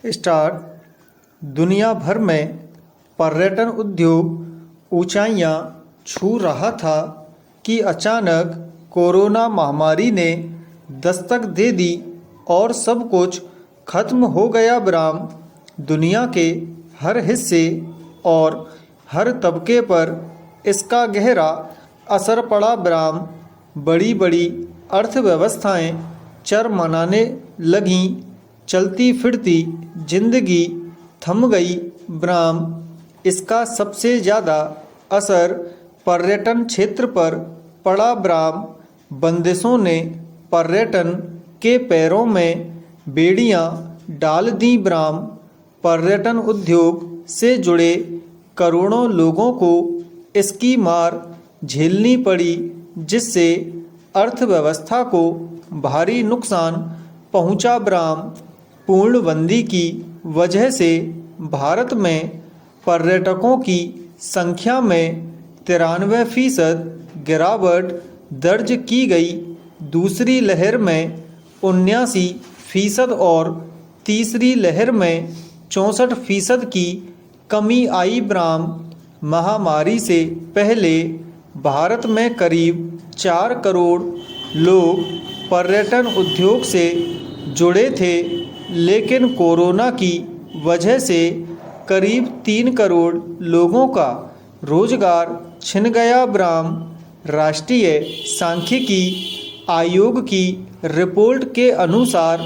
Start. दुनिया भर में पर्यटन उद्योग ऊंचाइयां छू रहा था कि अचानक कोरोना महामारी ने दस्तक दे दी और सब कुछ खत्म हो गया। ब्राम दुनिया के हर हिस्से और हर तबके पर इसका गहरा असर पड़ा। ब्राम बड़ी बड़ी अर्थव्यवस्थाएं चरमराने लगीं, चलती फिरती जिंदगी थम गई। ब्राम इसका सबसे ज़्यादा असर पर्यटन क्षेत्र पर पड़ा। ब्राम बंदिशों ने पर्यटन के पैरों में बेड़ियां डाल दी। ब्राम पर्यटन उद्योग से जुड़े करोड़ों लोगों को इसकी मार झेलनी पड़ी, जिससे अर्थव्यवस्था को भारी नुकसान पहुंचा। ब्राम पूर्णबंदी की वजह से भारत में पर्यटकों की संख्या में 93% गिरावट दर्ज की गई। दूसरी लहर में 79% और तीसरी लहर में 64% की कमी आई। ब्राम महामारी से पहले भारत में करीब 4 करोड़ लोग पर्यटन उद्योग से जुड़े थे, लेकिन कोरोना की वजह से करीब 3 करोड़ लोगों का रोजगार छिन गया। ब्राम राष्ट्रीय सांख्यिकी आयोग की रिपोर्ट के अनुसार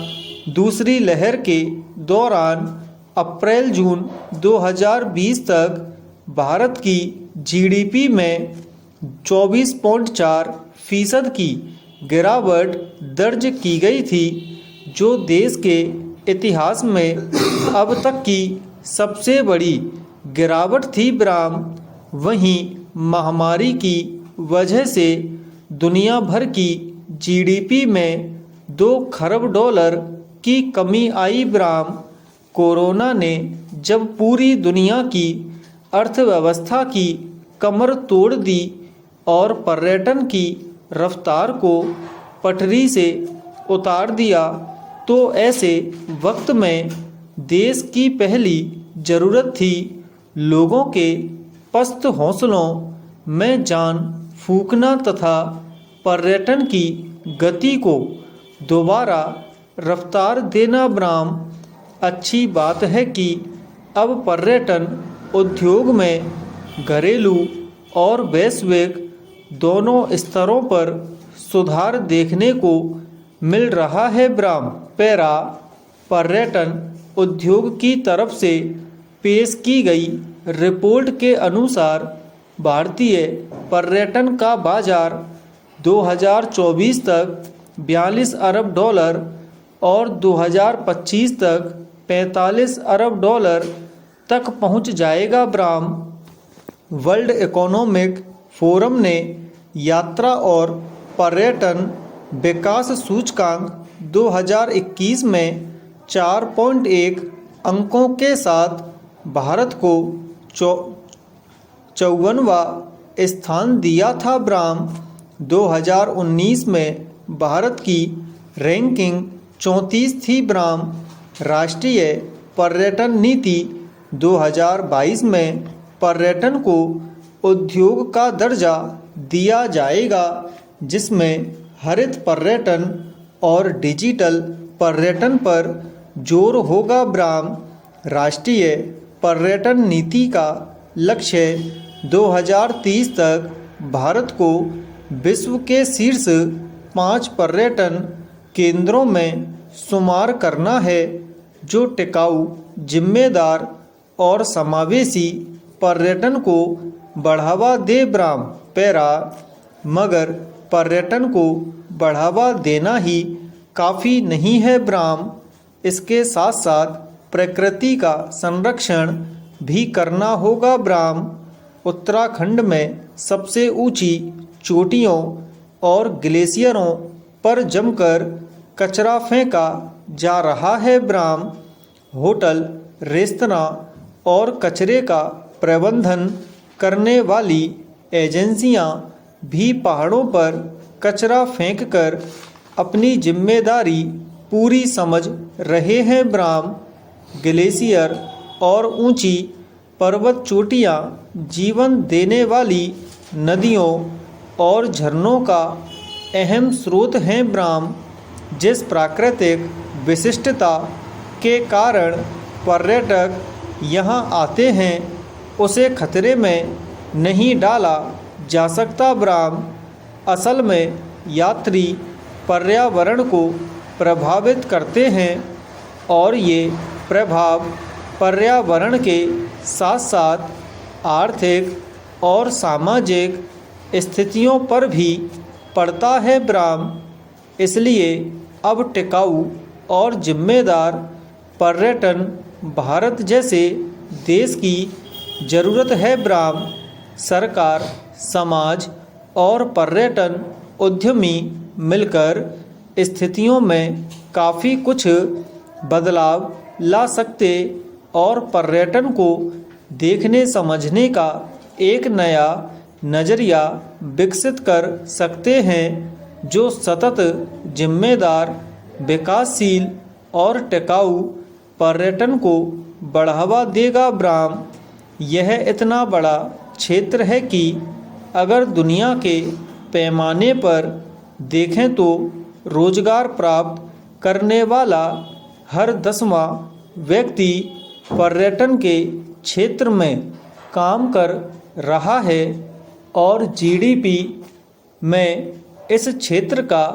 दूसरी लहर के दौरान अप्रैल जून 2020 तक भारत की जीडीपी में 24.4% की गिरावट दर्ज की गई थी, जो देश के इतिहास में अब तक की सबसे बड़ी गिरावट थी। ब्राम वहीं महामारी की वजह से दुनिया भर की जीडीपी में $2 खरब की कमी आई। ब्राम कोरोना ने जब पूरी दुनिया की अर्थव्यवस्था की कमर तोड़ दी और पर्यटन की रफ्तार को पटरी से उतार दिया, तो ऐसे वक्त में देश की पहली ज़रूरत थी लोगों के पस्त हौसलों में जान फूंकना तथा पर्यटन की गति को दोबारा रफ्तार देना। ब्राम अच्छी बात है कि अब पर्यटन उद्योग में घरेलू और वैश्विक दोनों स्तरों पर सुधार देखने को मिल रहा है। ब्राम पैरा पर्यटन उद्योग की तरफ से पेश की गई रिपोर्ट के अनुसार भारतीय पर्यटन का बाजार 2024 तक $42 अरब और 2025 तक $45 अरब तक पहुंच जाएगा। ब्राम वर्ल्ड इकोनॉमिक फोरम ने यात्रा और पर्यटन विकास सूचकांक 2021 में 4.1 अंकों के साथ भारत को 54वां स्थान दिया था। ब्राम 2019 में भारत की रैंकिंग 34 थी। ब्राम राष्ट्रीय पर्यटन नीति 2022 में पर्यटन को उद्योग का दर्जा दिया जाएगा, जिसमें हरित पर्यटन और डिजिटल पर्यटन पर जोर होगा। ब्राम राष्ट्रीय पर्यटन नीति का लक्ष्य 2030 तक भारत को विश्व के शीर्ष 5 पर्यटन केंद्रों में शुमार करना है, जो टिकाऊ, जिम्मेदार और समावेशी पर्यटन को बढ़ावा दे। ब्राम पैरा मगर पर्यटन को बढ़ावा देना ही काफ़ी नहीं है। ब्राम इसके साथ साथ प्रकृति का संरक्षण भी करना होगा। ब्राम उत्तराखंड में सबसे ऊंची चोटियों और ग्लेशियरों पर जमकर कचरा फेंका जा रहा है। ब्राम होटल, रेस्तरां और कचरे का प्रबंधन करने वाली एजेंसियां भी पहाड़ों पर कचरा फेंककर अपनी जिम्मेदारी पूरी समझ रहे हैं। ब्राम ग्लेशियर और ऊंची पर्वत चोटियाँ जीवन देने वाली नदियों और झरनों का अहम स्रोत हैं। ब्राह्म जिस प्राकृतिक विशिष्टता के कारण पर्यटक यहाँ आते हैं उसे खतरे में नहीं डाला जा सकता। ब्राह्म असल में यात्री पर्यावरण को प्रभावित करते हैं और ये प्रभाव पर्यावरण के साथ साथ आर्थिक और सामाजिक स्थितियों पर भी पड़ता है। ब्राह्म इसलिए अब टिकाऊ और जिम्मेदार पर्यटन भारत जैसे देश की ज़रूरत है। ब्राह्म सरकार, समाज और पर्यटन उद्यमी मिलकर स्थितियों में काफ़ी कुछ बदलाव ला सकते और पर्यटन को देखने समझने का एक नया नज़रिया विकसित कर सकते हैं जो सतत जिम्मेदार, विकासशील और टिकाऊ पर्यटन को बढ़ावा देगा। ब्राह्म यह इतना बड़ा क्षेत्र है कि अगर दुनिया के पैमाने पर देखें तो रोजगार प्राप्त करने वाला हर 10वां व्यक्ति पर्यटन के क्षेत्र में काम कर रहा है और जीडीपी में इस क्षेत्र का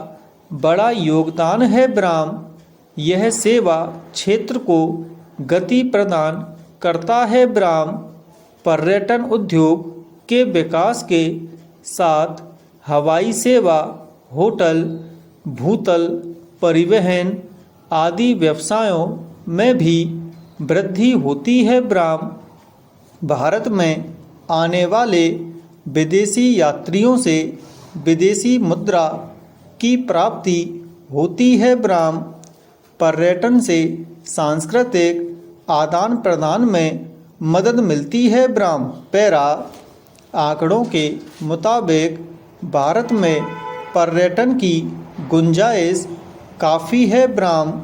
बड़ा योगदान है। ब्राह्म यह सेवा क्षेत्र को गति प्रदान करता है। ब्राह्म पर्यटन उद्योग के विकास के साथ हवाई सेवा, होटल, भूतल परिवहन आदि व्यवसायों में भी वृद्धि होती है। ब्राह्म भारत में आने वाले विदेशी यात्रियों से विदेशी मुद्रा की प्राप्ति होती है। ब्राह्म पर्यटन से सांस्कृतिक आदान प्रदान में मदद मिलती है। ब्राह्म पैरा आंकड़ों के मुताबिक भारत में पर्यटन की गुंजाइश काफ़ी है। ब्राह्म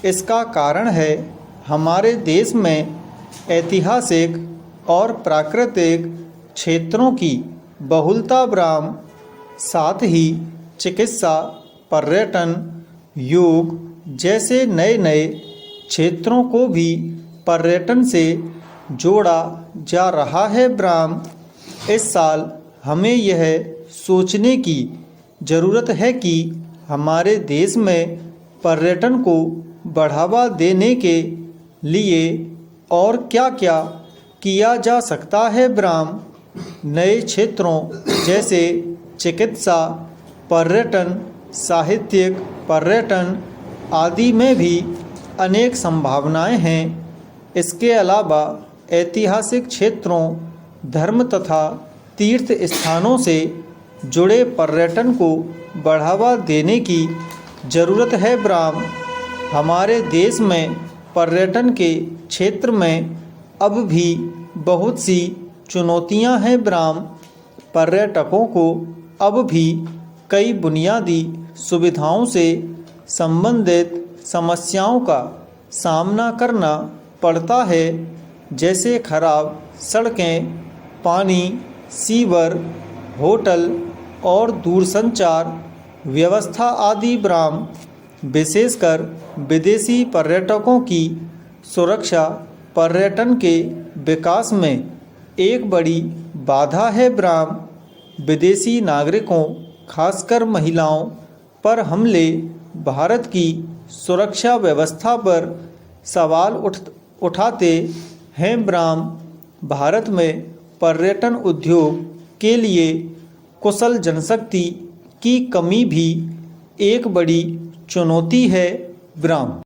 इसका कारण है हमारे देश में ऐतिहासिक और प्राकृतिक क्षेत्रों की बहुलता। ब्राह्म साथ ही चिकित्सा, पर्यटन, योग जैसे नए नए क्षेत्रों को भी पर्यटन से जोड़ा जा रहा है। ब्राह्म इस साल हमें यह सोचने की ज़रूरत है कि हमारे देश में पर्यटन को बढ़ावा देने के लिए और क्या क्या किया जा सकता है। ब्राह्म नए क्षेत्रों जैसे चिकित्सा, पर्यटन, साहित्यिक पर्यटन आदि में भी अनेक संभावनाएं हैं। इसके अलावा ऐतिहासिक क्षेत्रों, धर्म तथा तीर्थ स्थानों से जुड़े पर्यटन को बढ़ावा देने की ज़रूरत है। ब्राह्म हमारे देश में पर्यटन के क्षेत्र में अब भी बहुत सी चुनौतियां हैं। ब्राह्म पर्यटकों को अब भी कई बुनियादी सुविधाओं से संबंधित समस्याओं का सामना करना पड़ता है, जैसे खराब सड़कें, पानी, सीवर, होटल और दूरसंचार व्यवस्था आदि। ब्राह्म विशेषकर विदेशी पर्यटकों की सुरक्षा पर्यटन के विकास में एक बड़ी बाधा है। ब्राह्म विदेशी नागरिकों, खासकर महिलाओं पर हमले भारत की सुरक्षा व्यवस्था पर सवाल उठाते हैं। ब्राह्म भारत में पर्यटन उद्योग के लिए कुशल जनशक्ति की कमी भी एक बड़ी चुनौती है। ब्राह्म